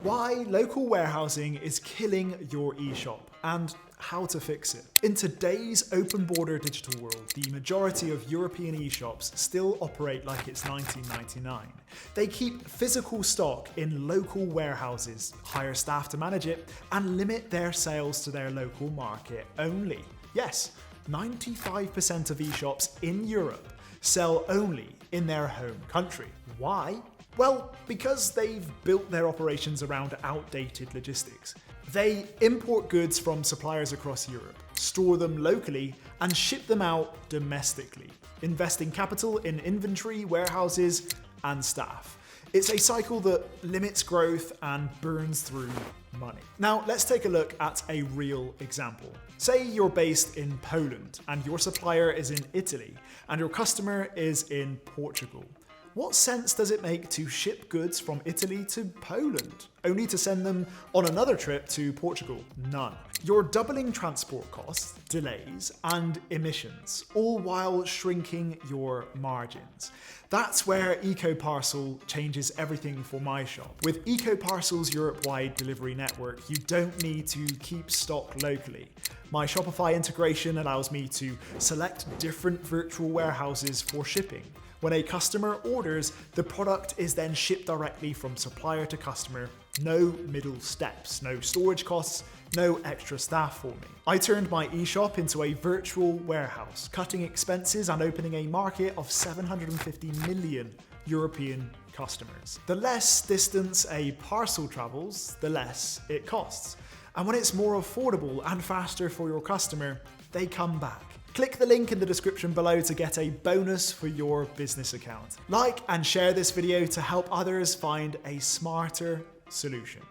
Why local warehousing is killing your eShop and how to fix it. In today's open border digital world, the majority of European eShops still operate like it's 1999. They keep physical stock in local warehouses, hire staff to manage it, and limit their sales to their local market only. Yes, 95% of eShops in Europe sell only in their home country. Why? Well, because they've built their operations around outdated logistics. They import goods from suppliers across Europe, store them locally, and ship them out domestically, investing capital in inventory, warehouses, and staff. It's a cycle that limits growth and burns through money. Now, let's take a look at a real example. Say you're based in Poland, and your supplier is in Italy, and your customer is in Portugal. What sense does it make to ship goods from Italy to Poland, only to send them on another trip to Portugal? None. You're doubling transport costs, delays, and emissions, all while shrinking your margins. That's where Ecoparcel changes everything for my shop. With Ecoparcel's Europe-wide delivery network, you don't need to keep stock locally. My Shopify integration allows me to select different virtual warehouses for shipping. When a customer orders, the product is then shipped directly from supplier to customer. No middle steps, no storage costs, no extra staff for me. I turned my eShop into a virtual warehouse, cutting expenses and opening a market of 750 million European customers. The less distance a parcel travels, the less it costs. And when it's more affordable and faster for your customer, they come back. Click the link in the description below to get a bonus for your business account. Like and share this video to help others find a smarter solution.